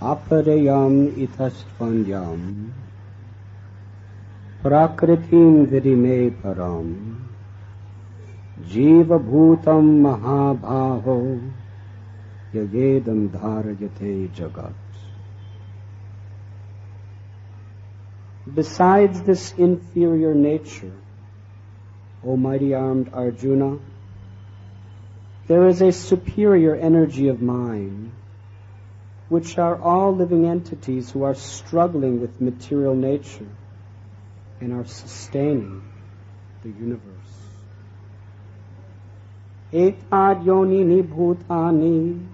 Aparayam ithastvanyam prakritim vidime param jiva bhutam mahabhaho yayedam dharayate jagat. Besides this inferior nature, O mighty-armed Arjuna, there is a superior energy of mind, which are all living entities who are struggling with material nature and are sustaining the universe. Etad yonini bhutani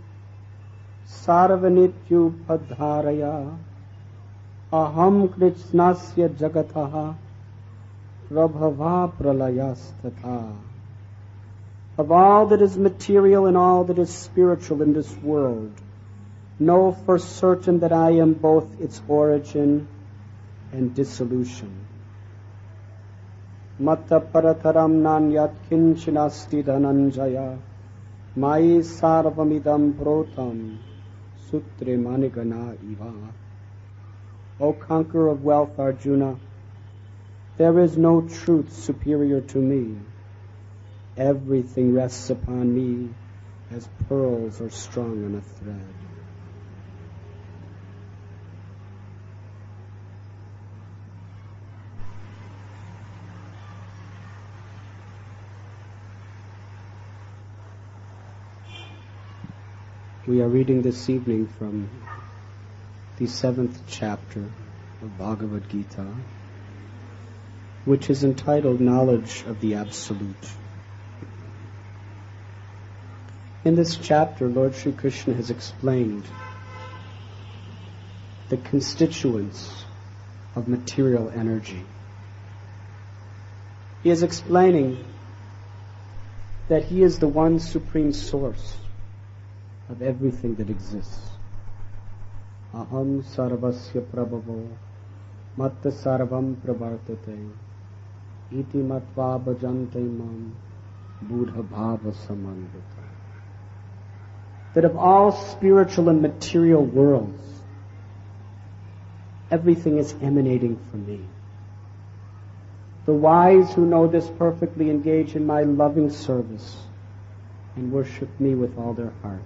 sarvanityupadharaya aham krishnasya jagataha prabhava pralayastata. Of all that is material and all that is spiritual in this world, know for certain that I am both its origin and dissolution. Matta parataram nanyat kinchinasti dhananjaya mai sarvamidam protam sutre manigana iva. O conqueror of wealth, Arjuna, there is no truth superior to me. Everything rests upon me as pearls are strung on a thread. We are reading this evening from the 7th chapter of Bhagavad Gita, which is entitled Knowledge of the Absolute. In this chapter, Lord Sri Krishna has explained the constituents of material energy. He is explaining that He is the one supreme source of everything that exists. Aham sarvasya prabhavo matta sarvam pravartate iti matva bhajante mam buddha bhava samandita. That of all spiritual and material worlds, everything is emanating from me. The wise who know this perfectly engage in my loving service and worship me with all their hearts.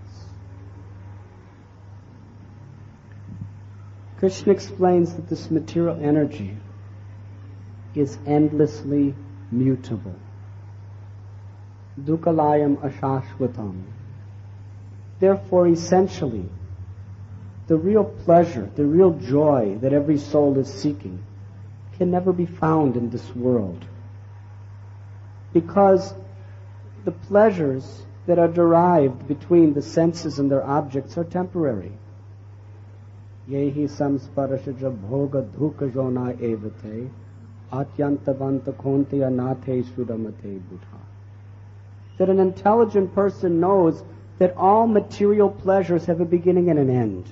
Krishna explains that this material energy is endlessly mutable. Dukalayam ashashvatam. Therefore, essentially, the real pleasure, the real joy that every soul is seeking can never be found in this world. Because the pleasures that are derived between the senses and their objects are temporary. Yehi samsparashaja bhoga dhuka jona evate atyantavanta konteya nathe sudamate buddha. That an intelligent person knows that all material pleasures have a beginning and an end.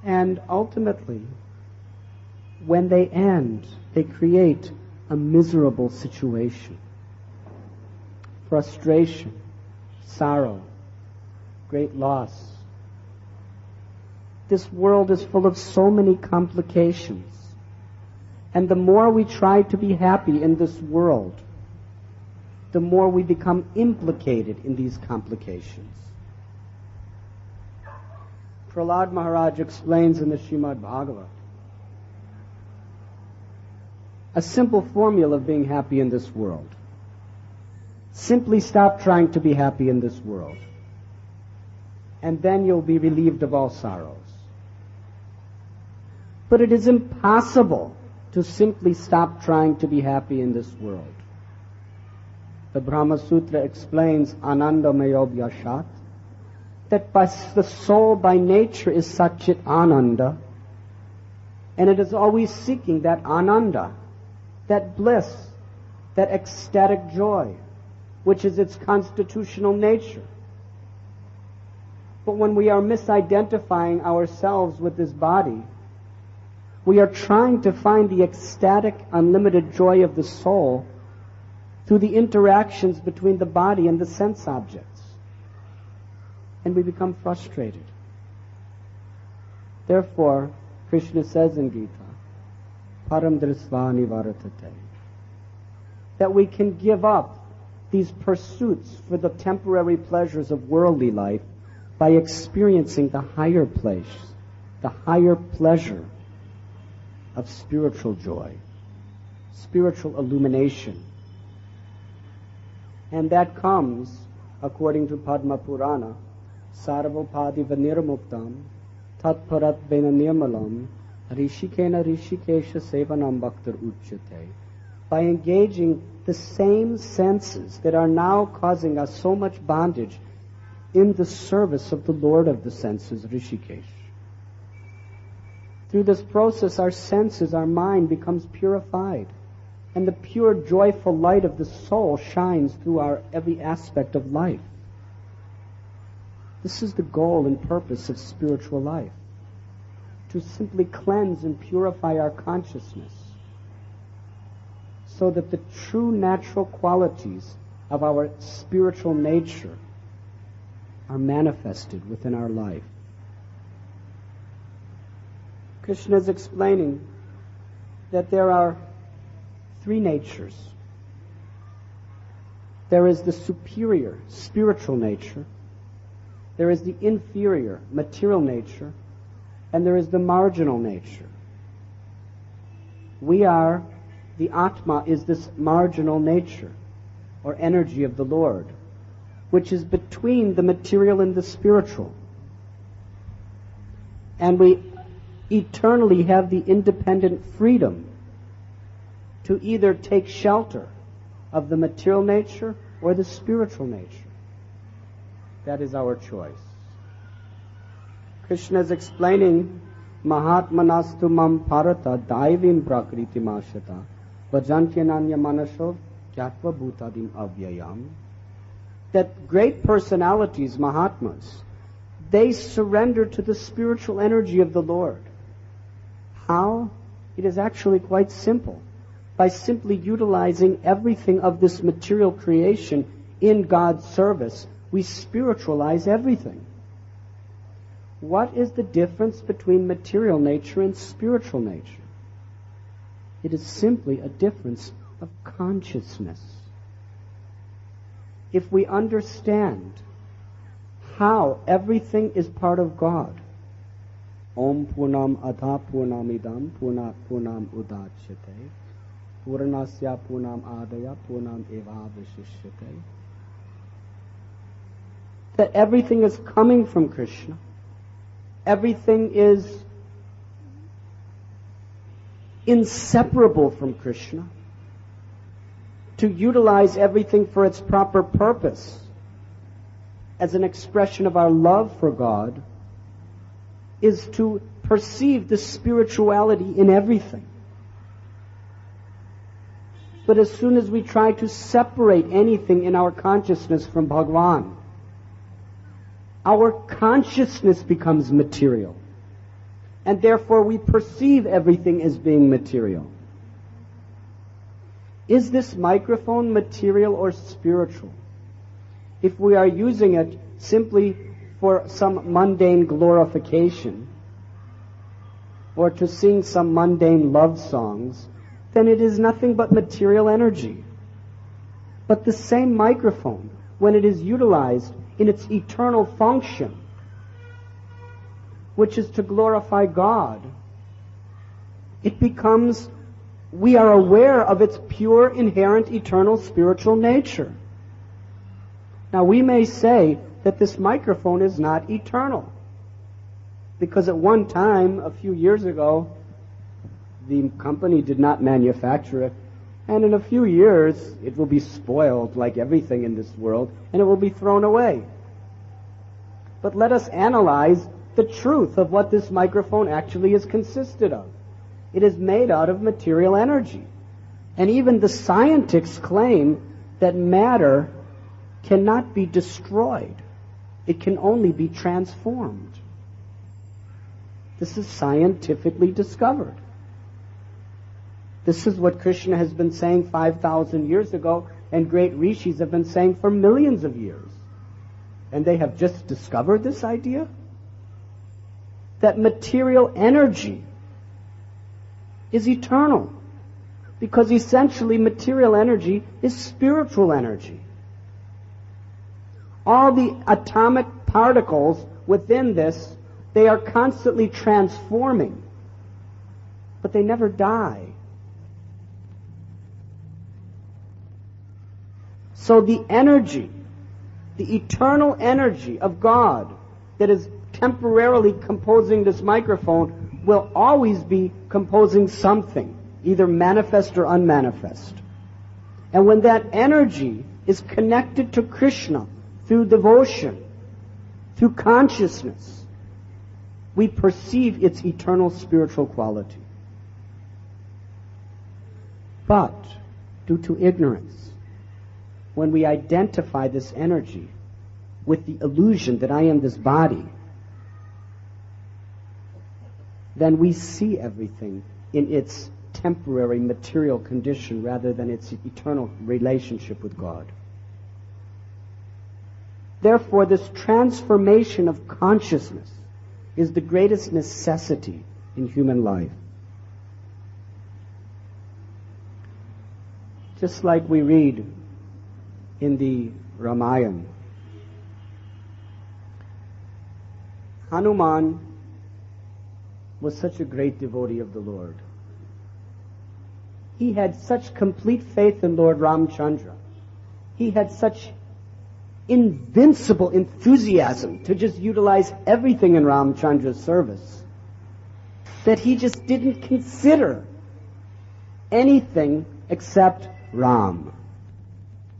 And ultimately, when they end, they create a miserable situation. Frustration, sorrow, great loss. This world is full of so many complications. And the more we try to be happy in this world, the more we become implicated in these complications. Prahlad Maharaj explains in the Srimad Bhagavatam a simple formula of being happy in this world. Simply stop trying to be happy in this world, and then you'll be relieved of all sorrows. But it is impossible to simply stop trying to be happy in this world. The Brahma Sutra explains Ananda Mayobhyashat, that the soul by nature is Satchit Ananda, and it is always seeking that Ananda, that bliss, that ecstatic joy, which is its constitutional nature. But when we are misidentifying ourselves with this body, we are trying to find the ecstatic, unlimited joy of the soul through the interactions between the body and the sense objects. and we become frustrated. Therefore, Krishna says in Gita, Param Drisva Nivaratate, that we can give up these pursuits for the temporary pleasures of worldly life by experiencing the higher place, the higher pleasure of spiritual joy, spiritual illumination. And that comes, according to Padma Purana, Sarvapadiva Nirmuktam Tatparat Vena Nirmalam Rishikena Rishikesha Sevanam Bhaktar Uchyate, by engaging the same senses that are now causing us so much bondage in the service of the Lord of the senses, Rishikesh. Through this process, our senses, our mind becomes purified, and the pure, joyful light of the soul shines through our every aspect of life. This is the goal and purpose of spiritual life, to simply cleanse and purify our consciousness so that the true natural qualities of our spiritual nature are manifested within our life. Krishna is explaining that there are three natures. There is the superior spiritual nature, there is the inferior material nature, and there is the marginal nature. The Atma is this marginal nature, or energy of the Lord, which is between the material and the spiritual. And we eternally have the independent freedom to either take shelter of the material nature or the spiritual nature. That is our choice. Krishna is explaining, Mahatmanastu mam parata daivim prakriti mashata vajantyananya manasho kyatva bhutadim avyayam, that great personalities, Mahatmas, they surrender to the spiritual energy of the Lord. How? It is actually quite simple. By simply utilizing everything of this material creation in God's service, we spiritualize everything. What is the difference between material nature and spiritual nature? It is simply a difference of consciousness. If we understand how everything is part of God, Om Purnam Adha Purnamidam Purnat Purnam Udachyate Purnasya Purnam Adaya Purnam Eva Vishishyate, that everything is coming from Krishna, everything is inseparable from Krishna, to utilize everything for its proper purpose as an expression of our love for God is to perceive the spirituality in everything. But as soon as we try to separate anything in our consciousness from Bhagavan, our consciousness becomes material, and therefore we perceive everything as being material. Is this microphone material or spiritual? If we are using it simply for some mundane glorification or to sing some mundane love songs, then it is nothing but material energy. But the same microphone, when it is utilized in its eternal function, which is to glorify God, it becomes, we are aware of its pure, inherent, eternal, spiritual nature. Now we may say that this microphone is not eternal, because at one time, a few years ago, the company did not manufacture it, and in a few years it will be spoiled like everything in this world, and it will be thrown away. But let us analyze the truth of what this microphone actually is consisted of. It is made out of material energy. And even the scientists claim that matter cannot be destroyed. It can only be transformed. This is scientifically discovered. This is what Krishna has been saying 5,000 years ago, and great rishis have been saying for millions of years. and they have just discovered this idea, that material energy is eternal. Because essentially material energy is spiritual energy. All the atomic particles within this, they are constantly transforming, but they never die. So the energy, the eternal energy of God that is temporarily composing this microphone will always be composing something, either manifest or unmanifest. And when that energy is connected to Krishna through devotion, through consciousness, we perceive its eternal spiritual quality. But, due to ignorance, when we identify this energy with the illusion that I am this body, then we see everything in its temporary material condition rather than its eternal relationship with God. Therefore, this transformation of consciousness is the greatest necessity in human life. Just like we read in the Ramayana, Hanuman was such a great devotee of the Lord. He had such complete faith in Lord Ramchandra. He had such invincible enthusiasm to just utilize everything in Ramchandra's service that he just didn't consider anything except Ram.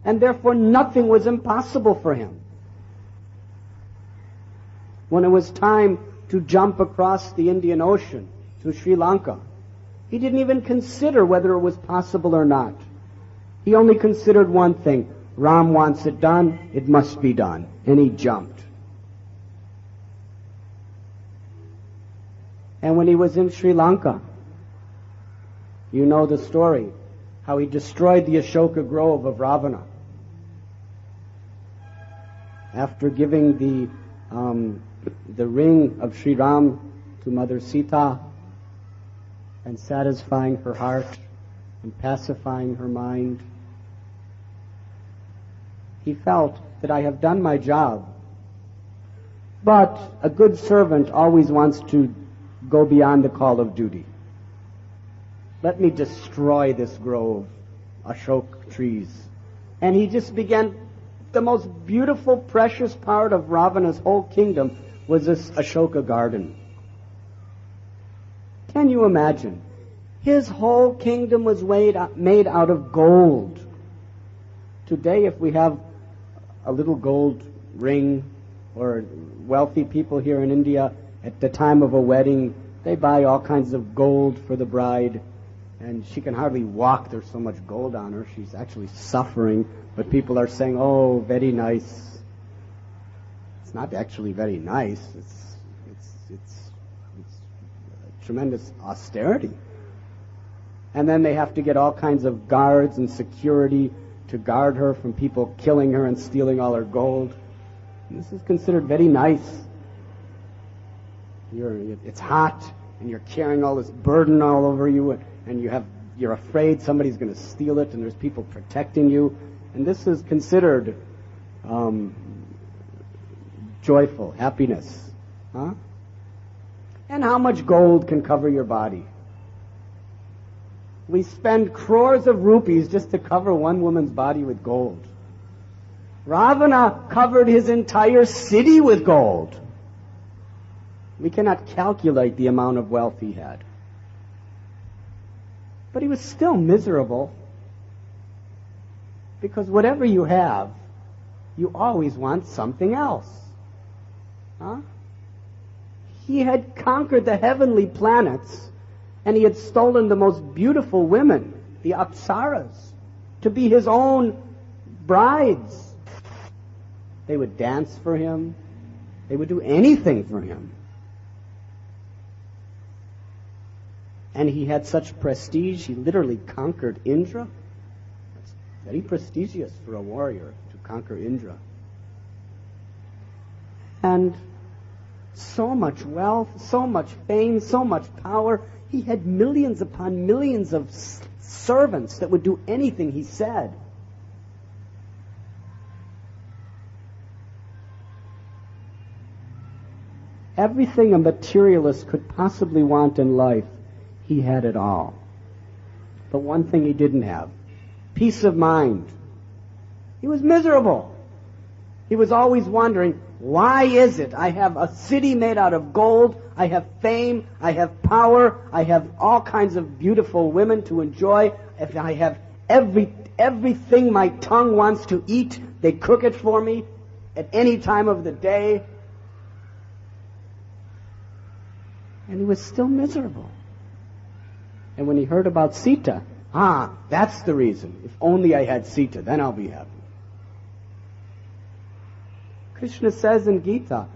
And therefore nothing was impossible for him. When it was time to jump across the Indian Ocean to Sri Lanka, he didn't even consider whether it was possible or not. He only considered one thing: Ram wants it done, it must be done. And he jumped. And when he was in Sri Lanka, you know the story, how he destroyed the Ashoka Grove of Ravana. After giving the ring of Sri Ram to Mother Sita and satisfying her heart and pacifying her mind, he felt that I have done my job. But a good servant always wants to go beyond the call of duty. Let me destroy this grove, Ashok trees. And he just began, the most beautiful, precious part of Ravana's whole kingdom was this Ashoka garden. Can you imagine? His whole kingdom was made out of gold. Today, if we have a little gold ring, or wealthy people here in India, at the time of a wedding, they buy all kinds of gold for the bride, and she can hardly walk. There's so much gold on her. She's actually suffering, but people are saying, oh, very nice. It's not actually very nice. It's tremendous austerity. And then they have to get all kinds of guards and security to guard her from people killing her and stealing all her gold. And this is considered very nice. It's hot, and you're carrying all this burden all over you, and you're afraid somebody's going to steal it, and there's people protecting you. And this is considered joyful, happiness. Huh? And how much gold can cover your body? We spend crores of rupees just to cover one woman's body with gold. Ravana covered his entire city with gold. We cannot calculate the amount of wealth he had. But he was still miserable, because whatever you have, you always want something else. Huh? He had conquered the heavenly planets, and he had stolen the most beautiful women, the Apsaras, to be his own brides. They would dance for him. They would do anything for him. And he had such prestige, he literally conquered Indra. It's very prestigious for a warrior to conquer Indra. and so much wealth, so much fame, so much power. He had millions upon millions of servants that would do anything he said. Everything a materialist could possibly want in life, he had it all. But one thing he didn't have: peace of mind. He was miserable. He was always wondering, why is it I have a city made out of gold, I have fame, I have power, I have all kinds of beautiful women to enjoy, if I have everything my tongue wants to eat, they cook it for me at any time of the day. And he was still miserable. And when he heard about Sita, that's the reason. If only I had Sita, then I'll be happy. Krishna says in Gita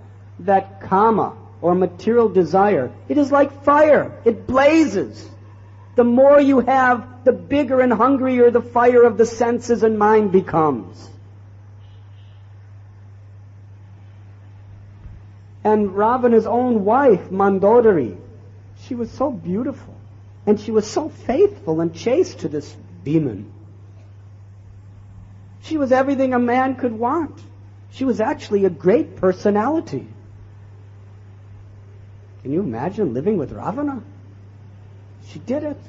that kama, or material desire, it is like fire. It blazes. The more you have, the bigger and hungrier the fire of the senses and mind becomes. And Ravana's own wife, Mandodari, she was so beautiful, and she was so faithful and chaste to this demon. She was everything a man could want. She was actually a great personality. Can you imagine living with Ravana? She did it.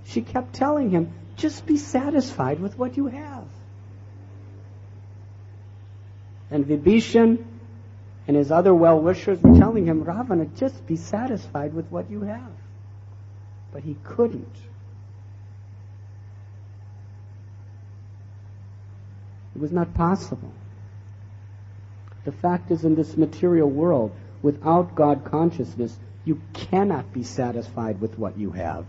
She kept telling him, just be satisfied with what you have. And Vibhishan and his other well-wishers were telling him, Ravana, just be satisfied with what you have. But he couldn't. It was not possible. The fact is, in this material world, without God consciousness, you cannot be satisfied with what you have.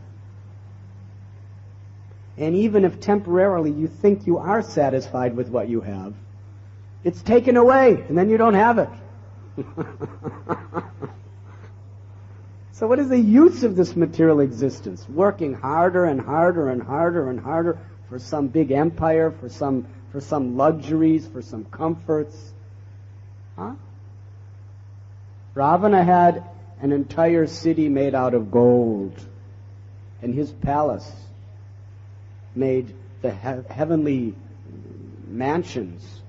And even if temporarily you think you are satisfied with what you have, it's taken away, and then you don't have it. So what is the use of this material existence? Working harder and harder and harder and harder for some big empire, for some luxuries, for some comforts. Ravana had an entire city made out of gold, and his palace made the heavenly mansions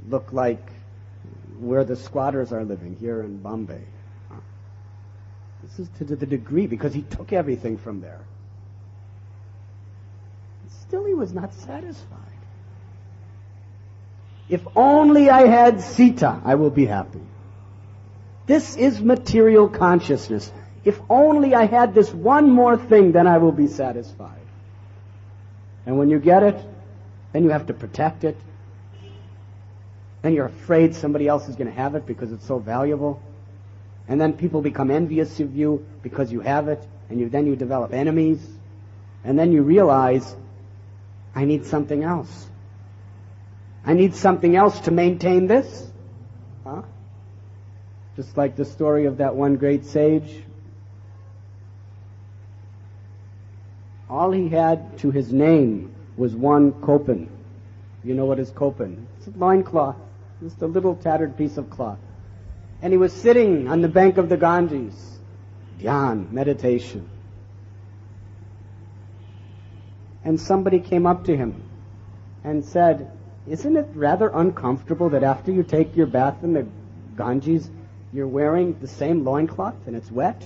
look like where the squatters are living here in Bombay. This is to the degree, because he took everything from there. Still he was not satisfied. If only I had Sita, I will be happy. This is material consciousness. If only I had this one more thing, then I will be satisfied. And when you get it, then you have to protect it. Then you're afraid somebody else is going to have it because it's so valuable. And then people become envious of you because you have it, and then you develop enemies. And then you realize, I need something else. I need something else to maintain this. Just like the story of that one great sage. All he had to his name was one kopin. You know what is kopin? It's a loincloth. Just a little tattered piece of cloth. And he was sitting on the bank of the Ganges. Dhyan, meditation. And somebody came up to him and said, isn't it rather uncomfortable that after you take your bath in the Ganges, you're wearing the same loincloth and it's wet?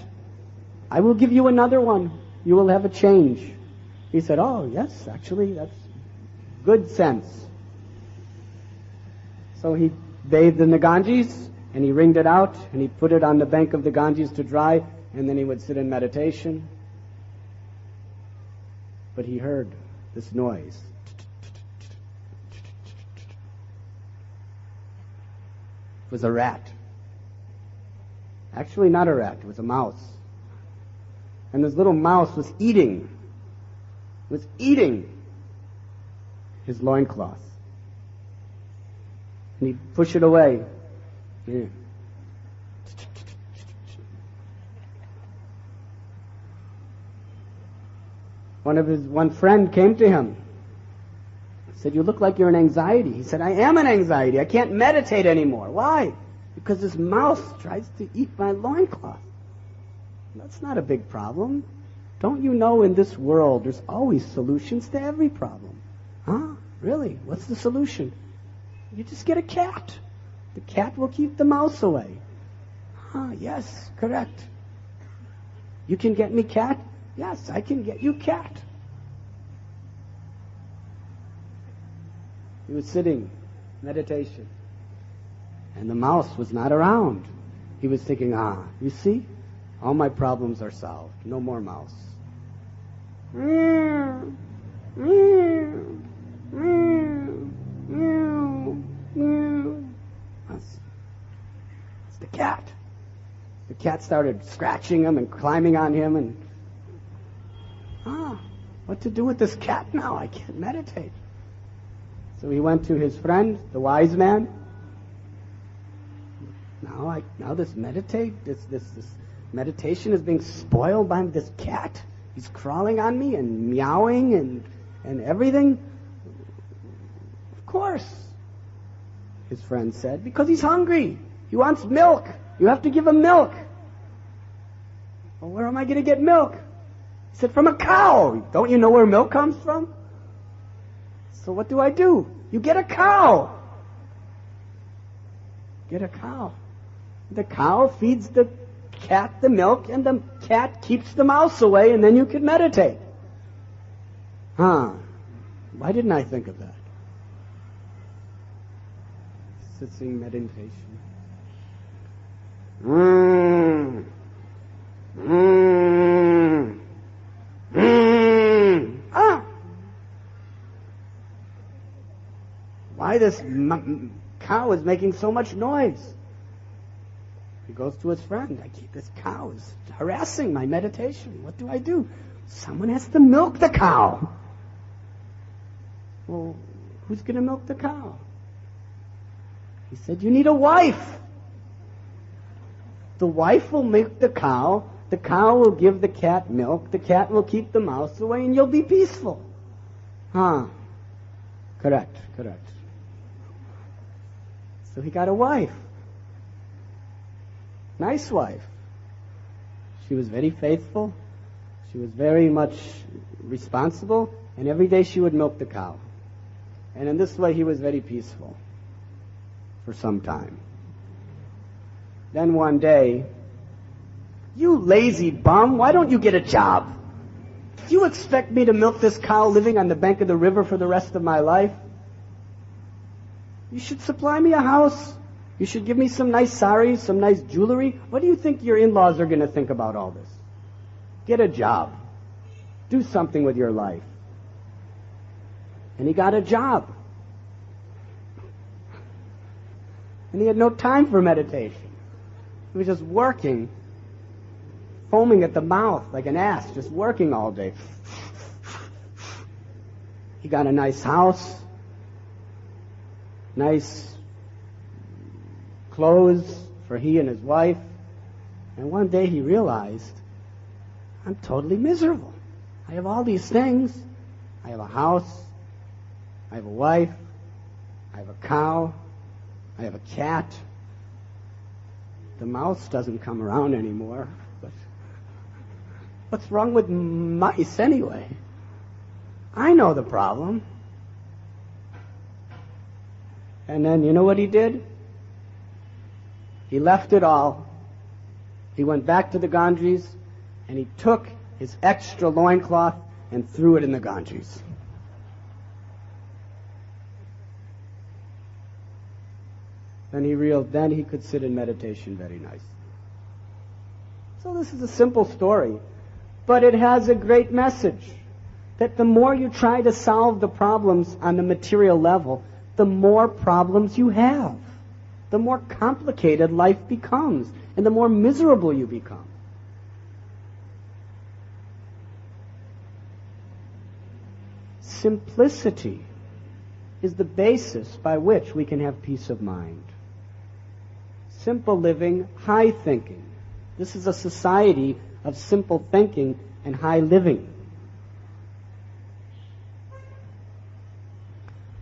I will give you another one. You will have a change. He said, oh, yes, actually, that's good sense. So he bathed in the Ganges, and he wringed it out, and he put it on the bank of the Ganges to dry, and then he would sit in meditation. But he heard this noise. It was a rat. Actually, not a rat, it was a mouse. And this little mouse was eating his loincloth. And he'd push it away. Yeah. One friend came to him. said, you look like you're in anxiety. He said, I am in anxiety. I can't meditate anymore. Why? Because this mouse tries to eat my loincloth. That's not a big problem. Don't you know in this world there's always solutions to every problem? Huh? Really? What's the solution? You just get a cat. The cat will keep the mouse away. Huh, yes, correct. You can get me cat? Yes, I can get you cat. He was sitting, meditation, and the mouse was not around. He was thinking, you see? All my problems are solved. No more mouse. It's the cat. The cat started scratching him and climbing on him and, what to do with this cat now? I can't meditate. So he went to his friend, the wise man. Now this meditation is being spoiled by this cat. He's crawling on me and meowing and everything. Of course, his friend said, because he's hungry. He wants milk. You have to give him milk. Well, where am I going to get milk? He said, from a cow. Don't you know where milk comes from? So what do? You get a cow. Get a cow. The cow feeds the cat the milk, and the cat keeps the mouse away, and then you can meditate. Why didn't I think of that? Sitting meditation. Why this cow is making so much noise? He goes to his friend. This cow is harassing my meditation. What do I do? Someone has to milk the cow. Well, who's going to milk the cow? He said, you need a wife. The wife will milk the cow. The cow will give the cat milk. The cat will keep the mouse away, and you'll be peaceful. Correct. So he got a wife. Nice wife. She was very faithful. She was very much responsible, and every day she would milk the cow. And in this way he was very peaceful for some time. Then one day, you lazy bum, why don't you get a job? Do you expect me to milk this cow living on the bank of the river for the rest of my life? You should supply me a house. You should give me some nice saris, some nice jewelry. What do you think your in-laws are going to think about all this? Get a job. Do something with your life. And he got a job. And he had no time for meditation. He was just working, foaming at the mouth like an ass, just working all day. He got a nice house, nice clothes for he and his wife. And one day he realized, I'm totally miserable. I have all these things. I have a house. I have a wife. I have a cow. I have a cat. The mouse doesn't come around anymore. But what's wrong with mice anyway? I know the problem. And then you know what he did? He left it all. He went back to the Ganges, and he took his extra loincloth and threw it in the Ganges. Then he could sit in meditation very nice. So this is a simple story, but it has a great message. That the more you try to solve the problems on the material level, the more problems you have. The more complicated life becomes, and the more miserable you become. Simplicity is the basis by which we can have peace of mind. Simple living, high thinking. This is a society of simple thinking and high living.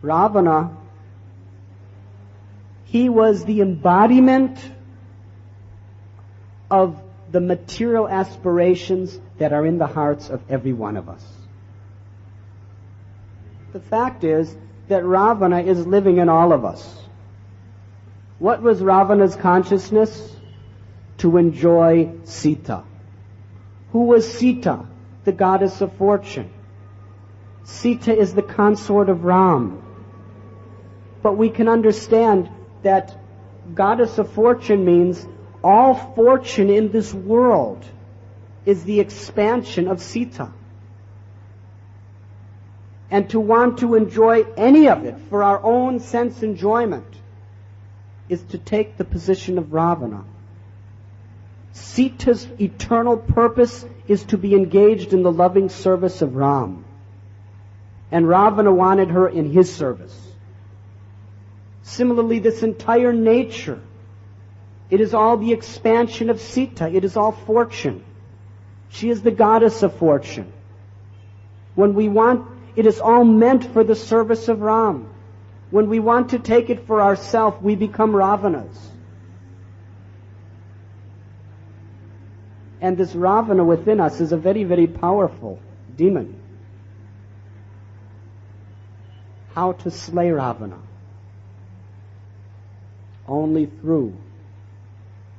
Ravana, he was the embodiment of the material aspirations that are in the hearts of every one of us. The fact is that Ravana is living in all of us. What was Ravana's consciousness? To enjoy Sita. Who was Sita? The goddess of fortune. Sita is the consort of Ram. But we can understand that goddess of fortune means all fortune in this world is the expansion of Sita. And to want to enjoy any of it for our own sense enjoyment is to take the position of Ravana. Sita's eternal purpose is to be engaged in the loving service of Ram. And Ravana wanted her in his service. Similarly, this entire nature, it is all the expansion of Sita. It is all fortune. She is the goddess of fortune. When we want, it is all meant for the service of Ram. When we want to take it for ourselves, we become Ravanas. And this Ravana within us is a very, very powerful demon. How to slay Ravana? Only through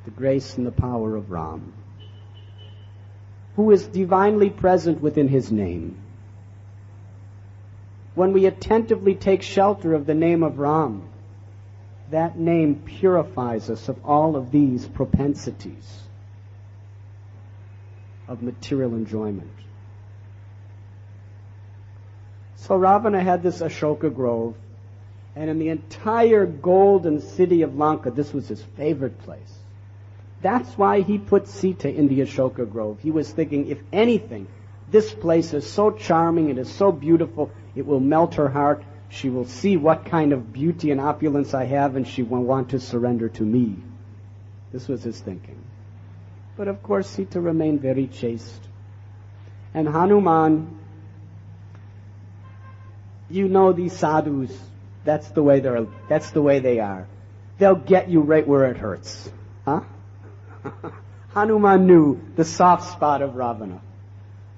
the grace and the power of Ram, who is divinely present within his name. When we attentively take shelter of the name of Ram, that name purifies us of all of these propensities of material enjoyment. So Ravana had this Ashoka grove, and in the entire golden city of Lanka, this was his favorite place. That's why he put Sita in the Ashoka grove. He was thinking, if anything, this place is so charming, it is so beautiful, it will melt her heart. She will see what kind of beauty and opulence I have, and she will want to surrender to me. This was his thinking. But of course, Sita remained very chaste. And Hanuman, you know these sadhus, that's the way they are. They'll get you right where it hurts. Huh? Hanuman knew the soft spot of Ravana,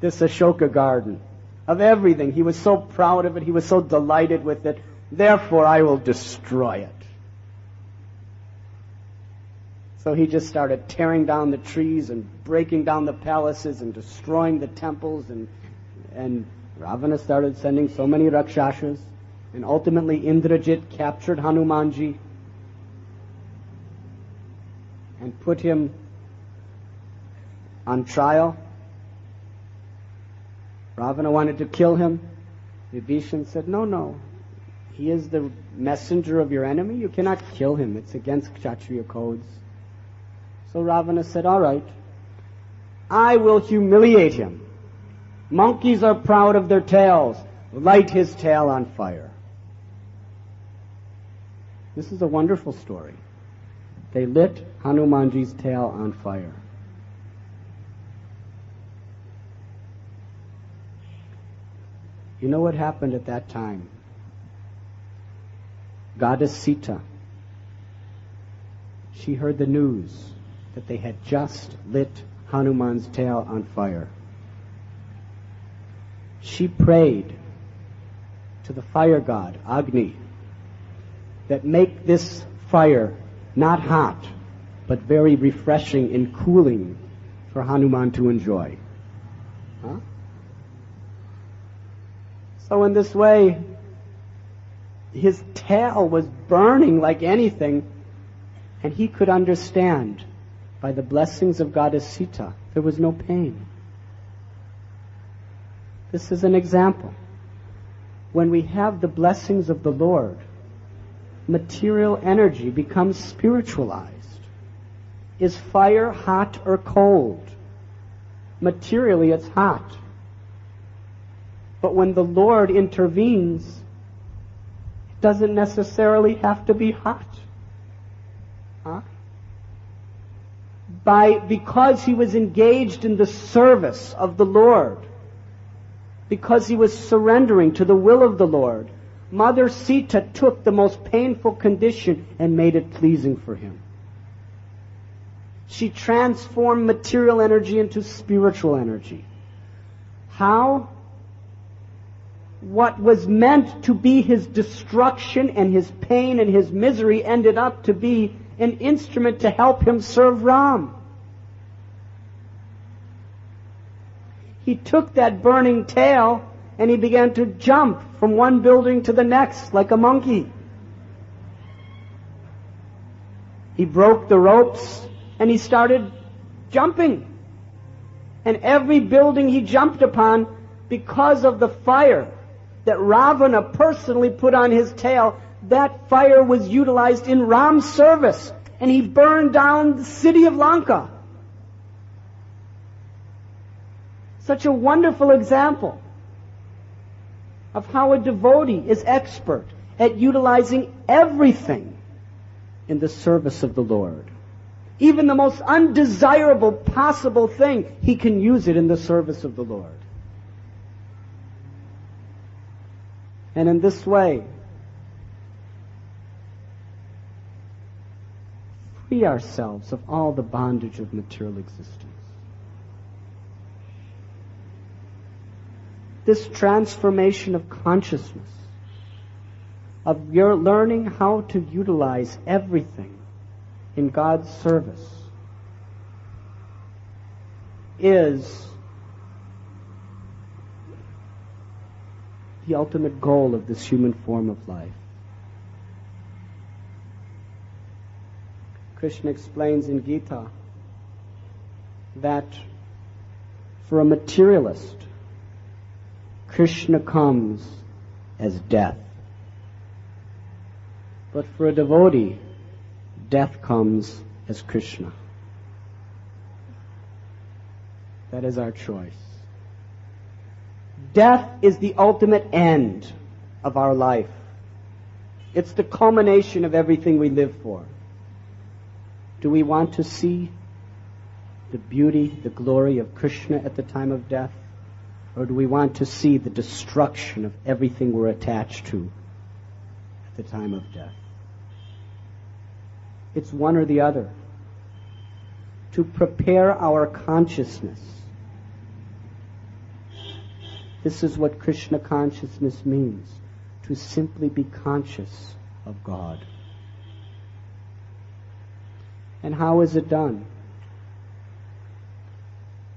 this Ashoka garden, of everything. He was so proud of it. He was so delighted with it. Therefore, I will destroy it. So he just started tearing down the trees and breaking down the palaces and destroying the temples. And Ravana started sending so many Rakshasas. And ultimately Indrajit captured Hanumanji and put him on trial. Ravana wanted to kill him. Vibhishan said, no. He is the messenger of your enemy. You cannot kill him. It's against Kshatriya codes. So Ravana said, all right, I will humiliate him. Monkeys are proud of their tails. Light his tail on fire. This is a wonderful story. They lit Hanumanji's tail on fire. You know what happened at that time? Goddess Sita, she heard the news that they had just lit Hanuman's tail on fire. She prayed to the fire god, Agni, that make this fire not hot, but very refreshing and cooling for Hanuman to enjoy. Huh? So in this way, his tail was burning like anything, and he could understand, by the blessings of Goddess Sita, there was no pain. This is an example. When we have the blessings of the Lord, material energy becomes spiritualized. Is fire hot or cold? Materially, it's hot. But when the Lord intervenes, it doesn't necessarily have to be hot. Huh? Because he was engaged in the service of the Lord, because he was surrendering to the will of the Lord, Mother Sita took the most painful condition and made it pleasing for him. She transformed material energy into spiritual energy. How? What was meant to be his destruction and his pain and his misery ended up to be an instrument to help him serve Ram. He took that burning tail and he began to jump from one building to the next like a monkey. He broke the ropes and he started jumping. And every building he jumped upon, because of the fire that Ravana personally put on his tail, that fire was utilized in Ram's service. And he burned down the city of Lanka. Such a wonderful example of how a devotee is expert at utilizing everything in the service of the Lord. Even the most undesirable possible thing, he can use it in the service of the Lord. And in this way, free ourselves of all the bondage of material existence. This transformation of consciousness, of your learning how to utilize everything in God's service, is the ultimate goal of this human form of life. Krishna explains in Gita that for a materialist, Krishna comes as death. But for a devotee, death comes as Krishna. That is our choice. Death is the ultimate end of our life. It's the culmination of everything we live for. Do we want to see the beauty, the glory of Krishna at the time of death? Or do we want to see the destruction of everything we're attached to at the time of death? It's one or the other. To prepare our consciousness. This is what Krishna consciousness means. To simply be conscious of God. And how is it done?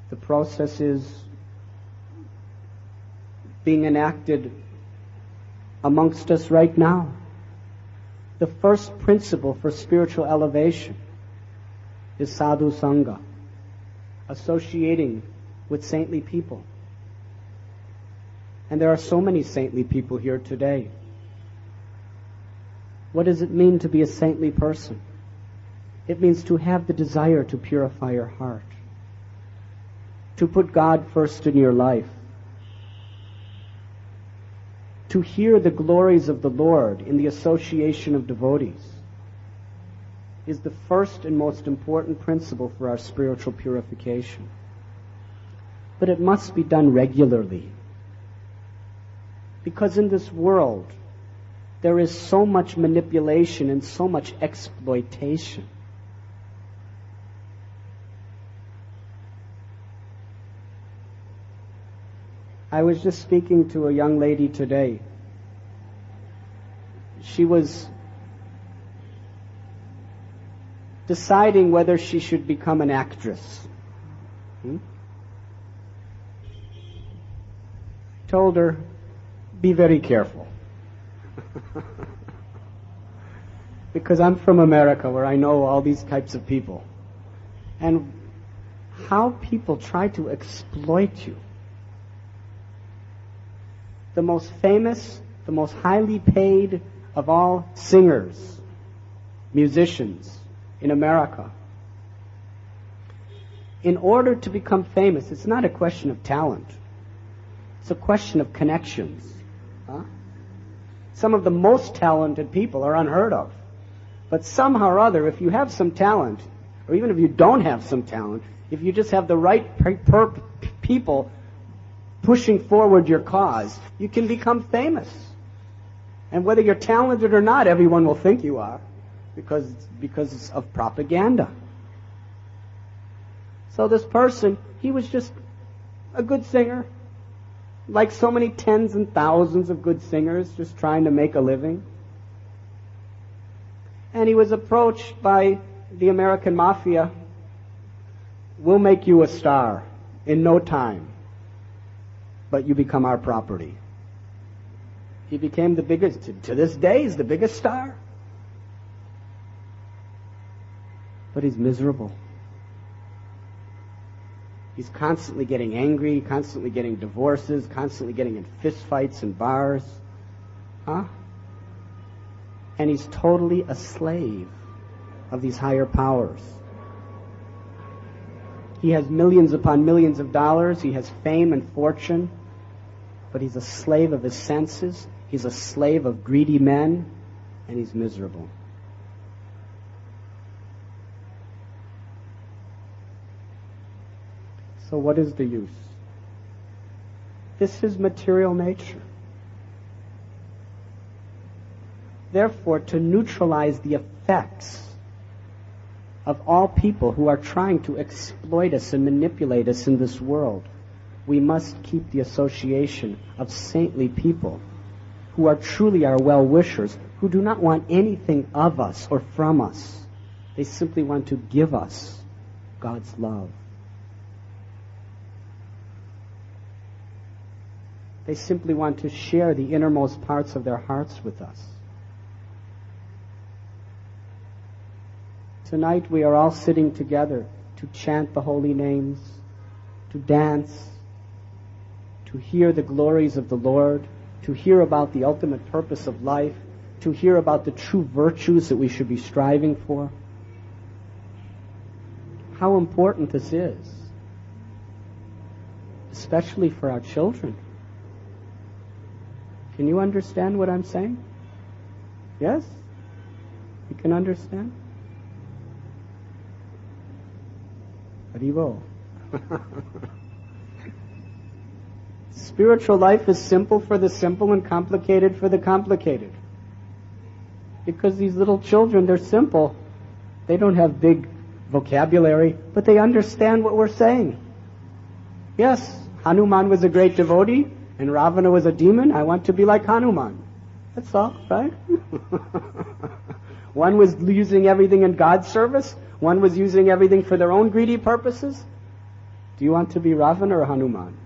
The process is being enacted amongst us right now. The first principle for spiritual elevation is sadhu sangha, associating with saintly people. And there are so many saintly people here today. What does it mean to be a saintly person? It means to have the desire to purify your heart, to put God first in your life, to hear the glories of the Lord in the association of devotees is the first and most important principle for our spiritual purification. But it must be done regularly. Because in this world, there is so much manipulation and so much exploitation. I was just speaking to a young lady today. She was deciding whether she should become an actress. Told her, be very careful. Because I'm from America, where I know all these types of people. And how people try to exploit you. The most famous, the most highly paid of all singers, musicians in America. In order to become famous, it's not a question of talent. It's a question of connections. Some of the most talented people are unheard of. But somehow or other, if you have some talent, or even if you don't have some talent, if you just have the right people pushing forward your cause, you can become famous. And whether you're talented or not, everyone will think you are because of propaganda. So this person, he was just a good singer, like so many tens and thousands of good singers just trying to make a living. And he was approached by the American mafia. We'll make you a star in no time, but you become our property. He became the biggest, to this day, he's the biggest star. But he's miserable. He's constantly getting angry, constantly getting divorces, constantly getting in fistfights in bars. And he's totally a slave of these higher powers. He has millions upon millions of dollars. He has fame and fortune. But he's a slave of his senses. He's a slave of greedy men. And he's miserable. So what is the use? This is material nature. Therefore, to neutralize the effects of all people who are trying to exploit us and manipulate us in this world, we must keep the association of saintly people who are truly our well-wishers, who do not want anything of us or from us. They simply want to give us God's love. They simply want to share the innermost parts of their hearts with us. Tonight we are all sitting together to chant the holy names, to dance, to hear the glories of the Lord, to hear about the ultimate purpose of life, to hear about the true virtues that we should be striving for. How important this is, especially for our children. Can you understand what I'm saying? Yes? You can understand? Haribo. Spiritual life is simple for the simple and complicated for the complicated. Because these little children, they're simple. They don't have big vocabulary, but they understand what we're saying. Yes, Hanuman was a great devotee, and Ravana was a demon. I want to be like Hanuman. That's all, right? One was using everything in God's service. One was using everything for their own greedy purposes. Do you want to be Ravana or Hanuman?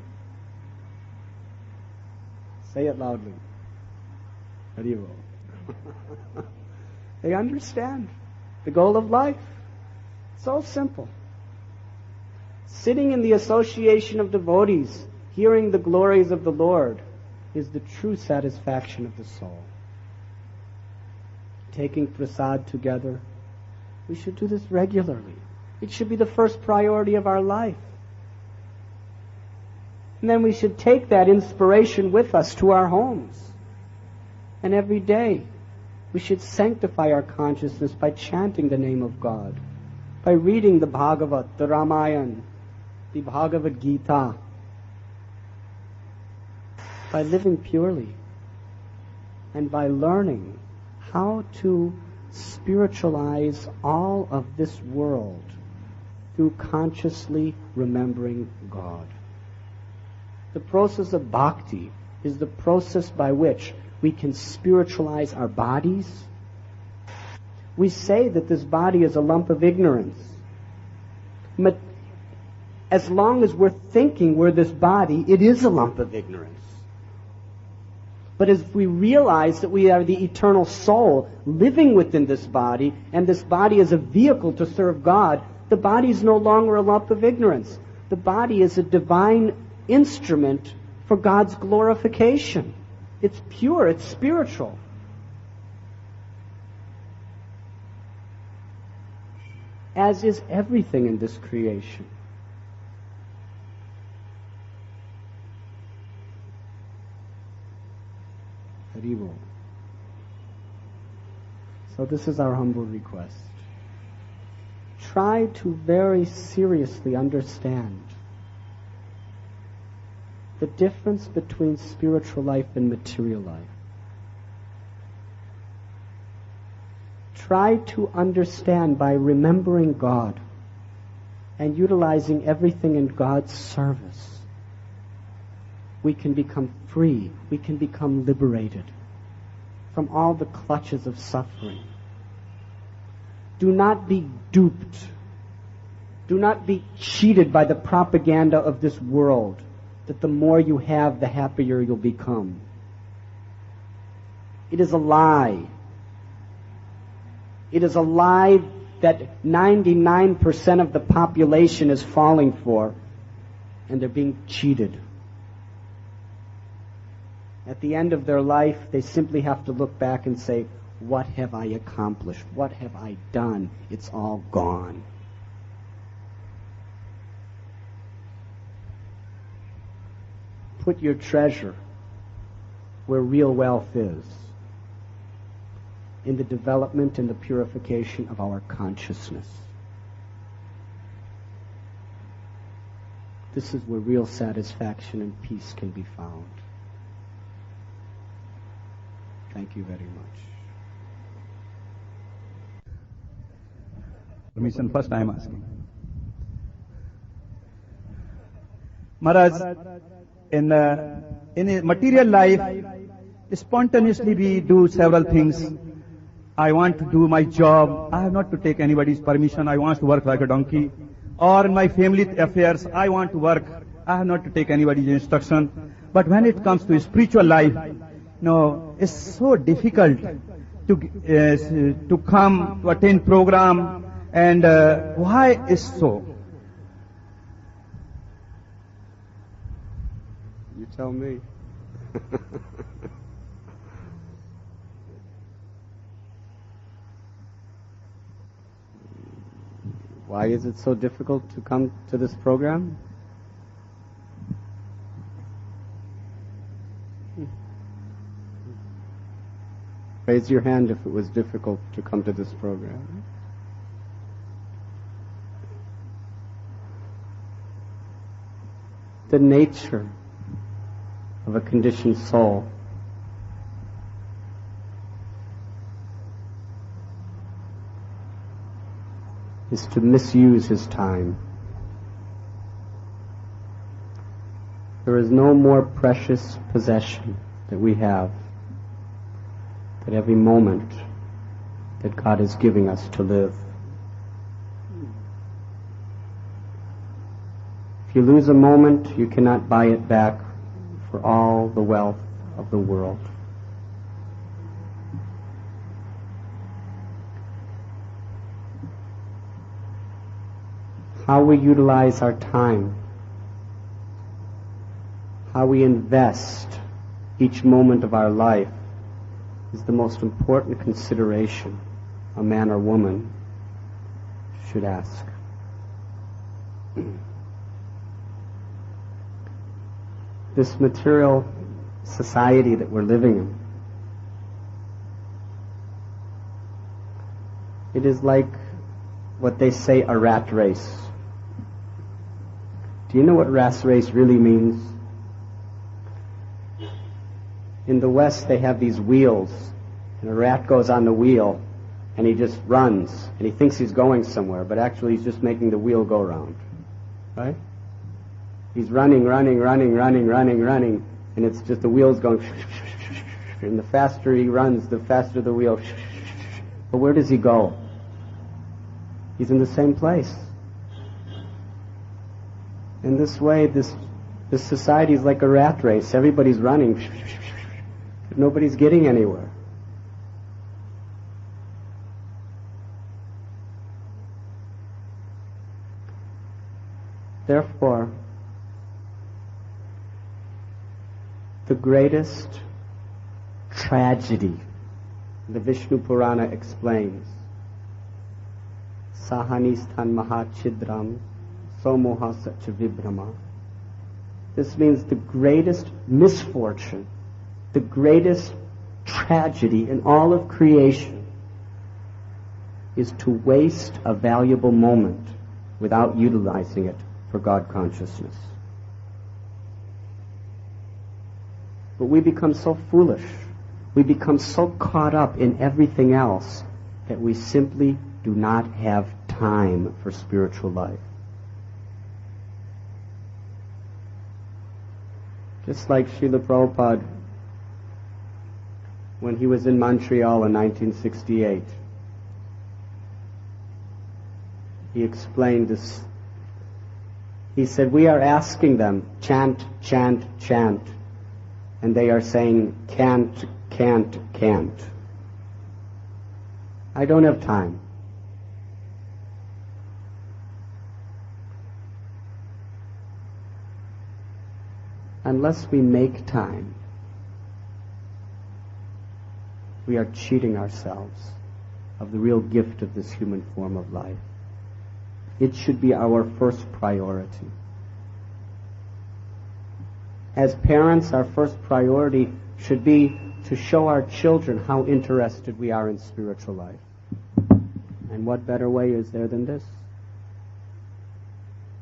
Say it loudly. Haribo. They understand the goal of life. So simple. Sitting in the association of devotees, hearing the glories of the Lord, is the true satisfaction of the soul. Taking prasad together, we should do this regularly. It should be the first priority of our life. And then we should take that inspiration with us to our homes. And every day, we should sanctify our consciousness by chanting the name of God, by reading the Bhagavat, the Ramayana, the Bhagavad Gita, by living purely, and by learning how to spiritualize all of this world through consciously remembering God. The process of bhakti is the process by which we can spiritualize our bodies. We say that this body is a lump of ignorance. But as long as we're thinking we're this body, it is a lump of ignorance. But as we realize that we are the eternal soul living within this body, and this body is a vehicle to serve God, the body is no longer a lump of ignorance. The body is a divine instrument for God's glorification. It's pure, it's spiritual. As is everything in this creation. Haribo. So this is our humble request. Try to very seriously understand the difference between spiritual life and material life. try to understand by remembering God and utilizing everything in God's service, we can become free, we can become liberated from all the clutches of suffering. Do not be duped. Do not be cheated by the propaganda of this world that the more you have, the happier you'll become. It is a lie. It is a lie that 99% of the population is falling for, and they're being cheated. At the end of their life, they simply have to look back and say, what have I accomplished? What have I done? It's all gone. Put your treasure where real wealth is, in the development and the purification of our consciousness. This is where real satisfaction and peace can be found. Thank you very much. Permission first I am asking. Maharaj, in a material life, spontaneously we do several things. I want to do my job. I have not to take anybody's permission. I want to work like a donkey. Or in my family affairs, I want to work. I have not to take anybody's instruction. But when it comes to spiritual life, no, it's so difficult to come to attend program. And why is so? You tell me. Why is it so difficult to come to this program? Raise your hand if it was difficult to come to this program. The nature of a conditioned soul is to misuse his time. There is no more precious possession that we have than every moment that God is giving us to live. If you lose a moment, you cannot buy it back for all the wealth of the world. How we utilize our time, how we invest each moment of our life is the most important consideration a man or woman should ask. This material society that we're living in, it is like what they say, a rat race. Do you know what rat race really means? In the West, they have these wheels, and a rat goes on the wheel, and he just runs, and he thinks he's going somewhere, but actually he's just making the wheel go round. Right? He's running, and it's just the wheel's going, and the faster he runs, the faster the wheel. But where does he go? He's in the same place. In this way, this society is like a rat race. Everybody's running, but nobody's getting anywhere. Therefore, the greatest tragedy, the Vishnu Purana explains, Sahanisthan Mahachidram Somoha Sacha Vibhrama. This means the greatest misfortune, the greatest tragedy in all of creation is to waste a valuable moment without utilizing it for God consciousness. But we become so foolish. We become so caught up in everything else that we simply do not have time for spiritual life. Just like Srila Prabhupada, when he was in Montreal in 1968, he explained this. He said, we are asking them, chant, chant, chant, and they are saying, can't, can't, can't. I don't have time. Unless we make time, we are cheating ourselves of the real gift of this human form of life. It should be our first priority. As parents, our first priority should be to show our children how interested we are in spiritual life. And what better way is there than this?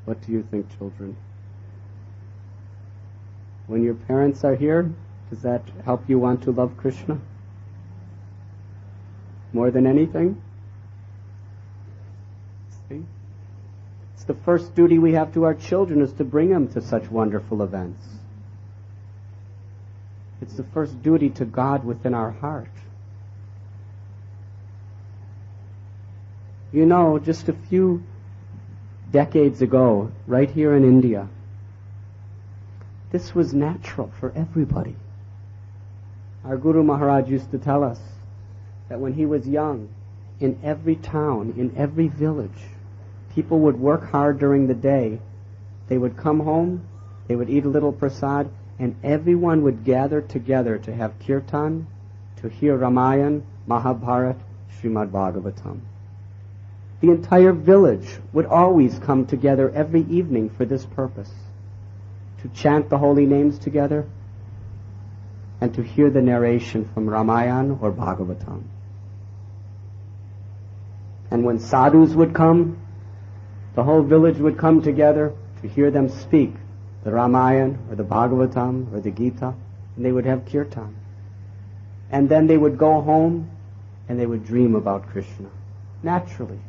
What do you think, children? When your parents are here, does that help you want to love Krishna? More than anything? See? It's the first duty we have to our children, is to bring them to such wonderful events. It's the first duty to God within our heart. You know, just a few decades ago, right here in India, this was natural for everybody. Our Guru Maharaj used to tell us that when he was young, in every town, in every village, people would work hard during the day. They would come home, they would eat a little prasad, and everyone would gather together to have kirtan, to hear Ramayana, Mahabharata, Srimad Bhagavatam. The entire village would always come together every evening for this purpose, to chant the holy names together and to hear the narration from Ramayana or Bhagavatam. And when sadhus would come, the whole village would come together to hear them speak the Ramayana or the Bhagavatam or the Gita, and they would have kirtan. And then they would go home and they would dream about Krishna, naturally.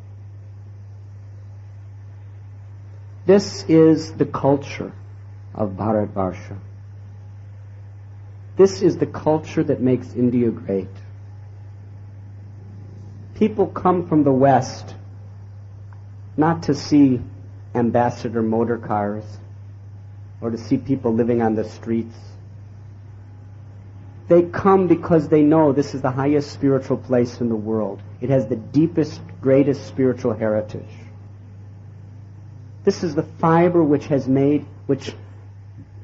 This is the culture of Bharatvarsha. This is the culture that makes India great. People come from the West not to see ambassador motor cars or to see people living on the streets. They come because they know this is the highest spiritual place in the world. It has the deepest, greatest spiritual heritage. This is the fiber which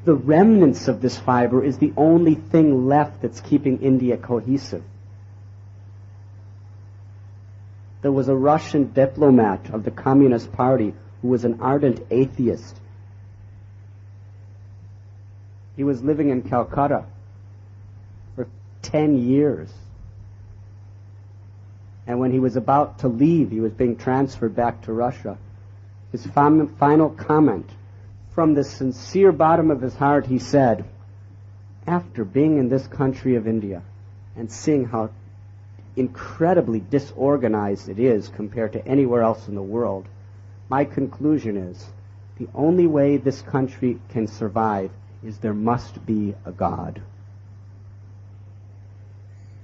the remnants of this fiber is the only thing left that's keeping India cohesive. There was a Russian diplomat of the Communist Party who was an ardent atheist. He was living in Calcutta for 10 years. And when he was about to leave, he was being transferred back to Russia. His final comment, from the sincere bottom of his heart, he said, after being in this country of India and seeing how incredibly disorganized it is compared to anywhere else in the world, my conclusion is the only way this country can survive is there must be a God.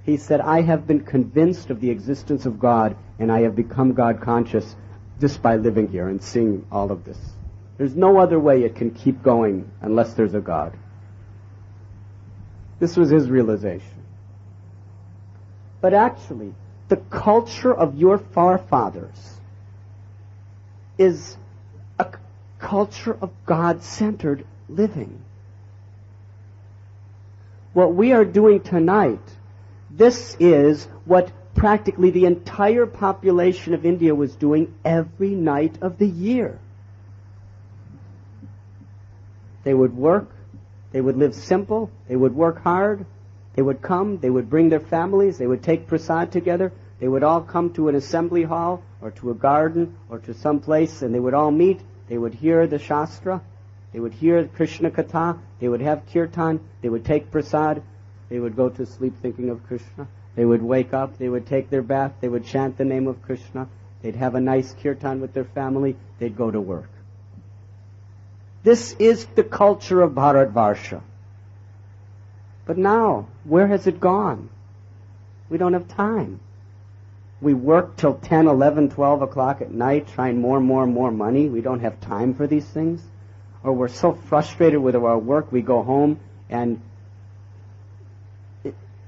He said, I have been convinced of the existence of God, and I have become God conscious just by living here and seeing all of this. There's no other way it can keep going unless there's a God. This was his realization. But actually, the culture of your forefathers is a culture of God-centered living. What we are doing tonight, this is what practically the entire population of India was doing every night of the year. They would work, they would live simple, they would work hard, they would come, they would bring their families, they would take prasad together, they would all come to an assembly hall or to a garden or to some place, and they would all meet, they would hear the Shastra, they would hear Krishna Katha, they would have kirtan, they would take prasad, they would go to sleep thinking of Krishna. They would wake up, they would take their bath, they would chant the name of Krishna, they'd have a nice kirtan with their family, they'd go to work. This is the culture of Bharatvarsha. But now, where has it gone? We don't have time. We work till 10, 11, 12 o'clock at night, trying more and more money. We don't have time for these things. Or we're so frustrated with our work, we go home and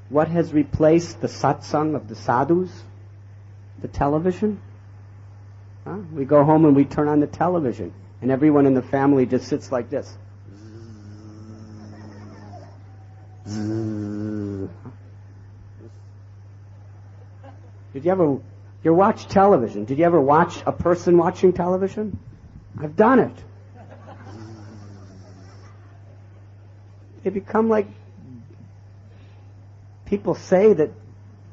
what has replaced the satsang of the sadhus? The television. We go home and we turn on the television, and everyone in the family just sits like this. Did you watch television? Did you ever watch a person watching television? I've done it. They become like, people say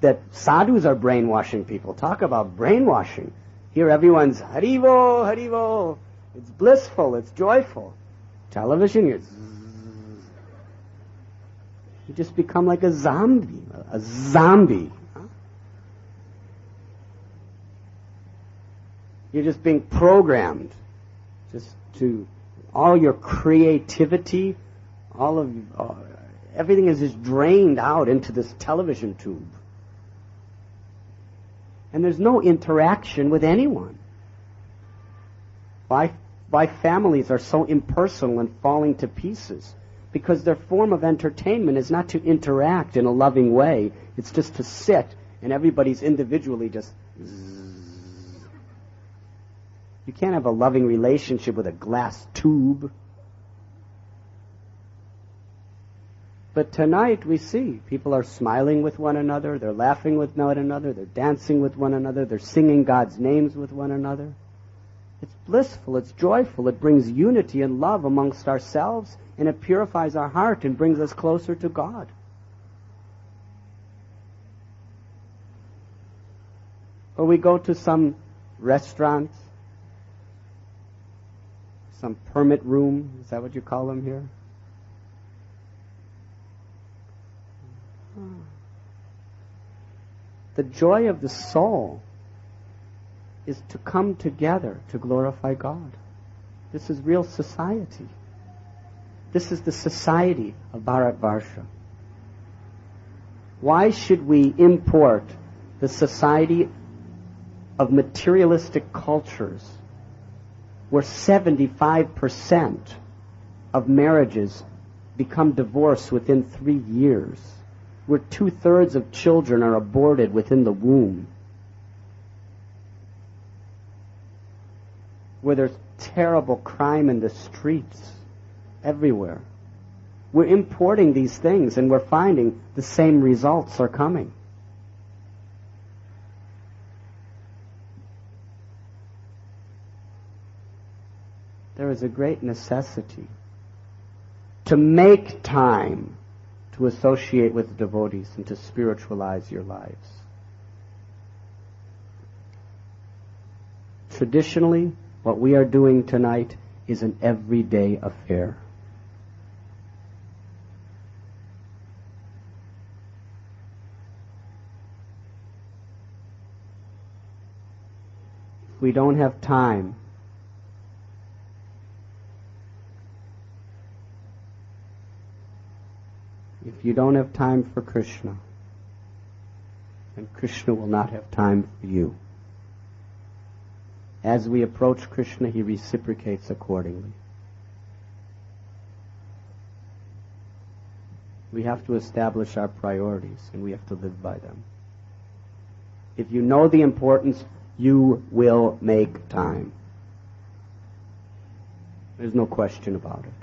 that sadhus are brainwashing people. Talk about brainwashing. Here everyone's Harivo, Harivo. It's blissful, it's joyful. Television, you just become like a zombie. A zombie. You're just being programmed. Just to, all your creativity, everything is just drained out into this television tube. And there's no interaction with anyone. Why families are so impersonal and falling to pieces? Because their form of entertainment is not to interact in a loving way. It's just to sit and everybody's individually just... You can't have a loving relationship with a glass tube. But tonight we see people are smiling with one another, they're laughing with one another, they're dancing with one another, they're singing God's names with one another. It's blissful, it's joyful, it brings unity and love amongst ourselves, and it purifies our heart and brings us closer to God. Or we go to some restaurant, some permit room, is that what you call them here? The joy of the soul is to come together to glorify God. This is real society. This is the society of Bharatvarsha. Why should we import the society of materialistic cultures where 75% of marriages become divorced within 3 years? Where 2/3 of children are aborted within the womb, where there's terrible crime in the streets everywhere. We're importing these things and we're finding the same results are coming. There is a great necessity to make time to associate with devotees and to spiritualize your lives. Traditionally, what we are doing tonight is an everyday affair. If we don't have time If you don't have time for Krishna, then Krishna will not have time for you. As we approach Krishna, he reciprocates accordingly. We have to establish our priorities, and we have to live by them. If you know the importance, you will make time. There's no question about it.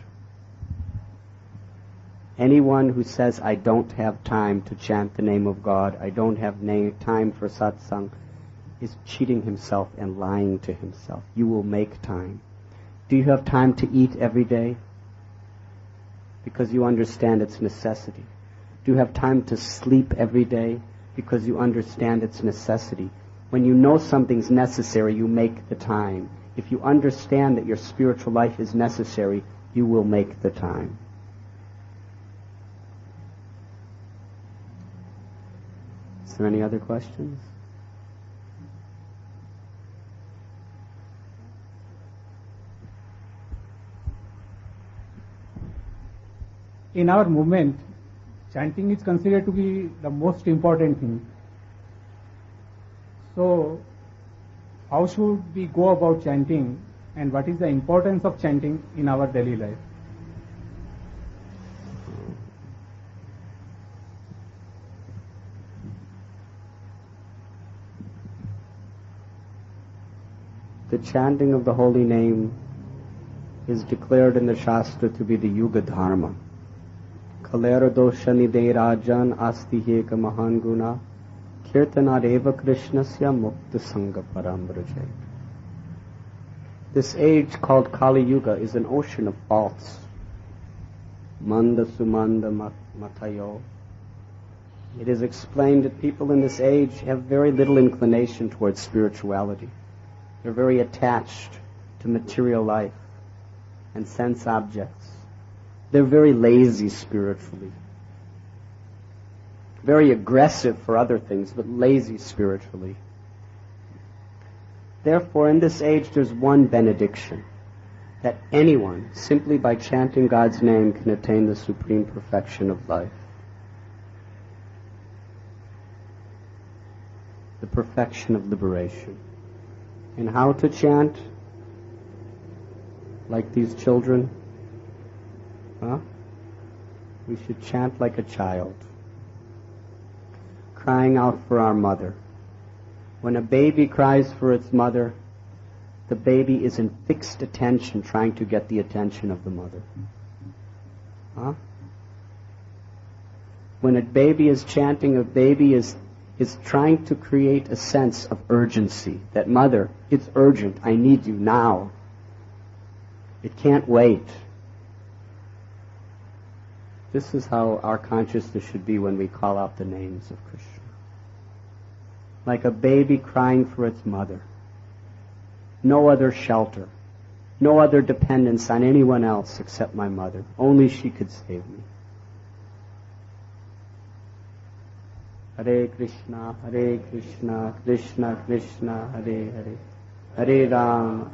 Anyone who says, I don't have time to chant the name of God, I don't have time for satsang, is cheating himself and lying to himself. You will make time. Do you have time to eat every day? Because you understand its necessity. Do you have time to sleep every day? Because you understand its necessity. When you know something's necessary, you make the time. If you understand that your spiritual life is necessary, you will make the time. Is there any other questions? In our movement, chanting is considered to be the most important thing. So, how should we go about chanting, and what is the importance of chanting in our daily life? The chanting of the holy name is declared in the Shastra to be the Yuga Dharma. Kalera dosha nide rajan asti heka mahan guna kirtanad eva krishnasya mukta sangha parambrajay. This age called Kali Yuga is an ocean of faults. Manda sumanda matayo. It is explained that people in this age have very little inclination towards spirituality. They're very attached to material life and sense objects. They're very lazy spiritually. Very aggressive for other things, but lazy spiritually. Therefore, in this age, there's one benediction, that anyone, simply by chanting God's name, can attain the supreme perfection of life. The perfection of liberation. And how to chant? Like these children? We should chant like a child, crying out for our mother. When a baby cries for its mother, the baby is in fixed attention, trying to get the attention of the mother. When a baby is chanting, a baby is trying to create a sense of urgency. That mother, it's urgent, I need you now. It can't wait. This is how our consciousness should be when we call out the names of Krishna. Like a baby crying for its mother. No other shelter. No other dependence on anyone else except my mother. Only she could save me. Hare Krishna, Krishna Krishna, Hare Hare. Hare Ram,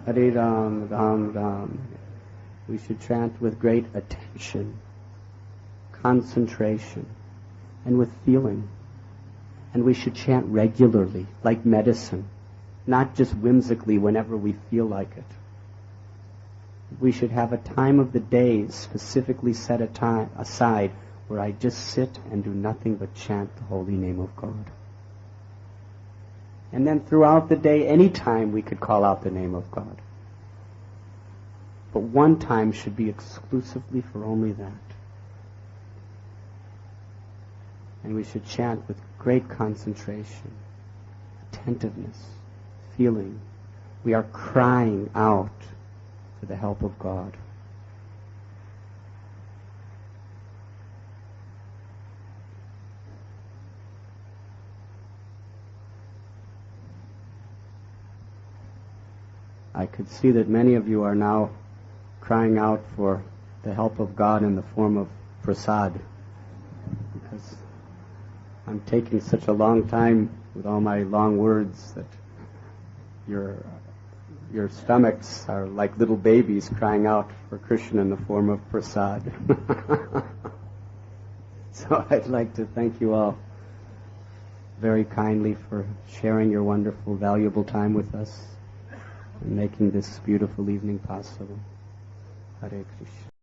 Ram Ram. We should chant with great attention, concentration, and with feeling. And we should chant regularly, like medicine, not just whimsically whenever we feel like it. We should have a time of the day specifically set aside where I just sit and do nothing but chant the holy name of God. And then throughout the day, any time we could call out the name of God. But one time should be exclusively for only that. And we should chant with great concentration, attentiveness, feeling. We are crying out for the help of God. I could see that many of you are now crying out for the help of God in the form of prasad, because I'm taking such a long time with all my long words that your stomachs are like little babies crying out for Krishna in the form of prasad. So I'd like to thank you all very kindly for sharing your wonderful, valuable time with us and making this beautiful evening possible. Hare Krishna.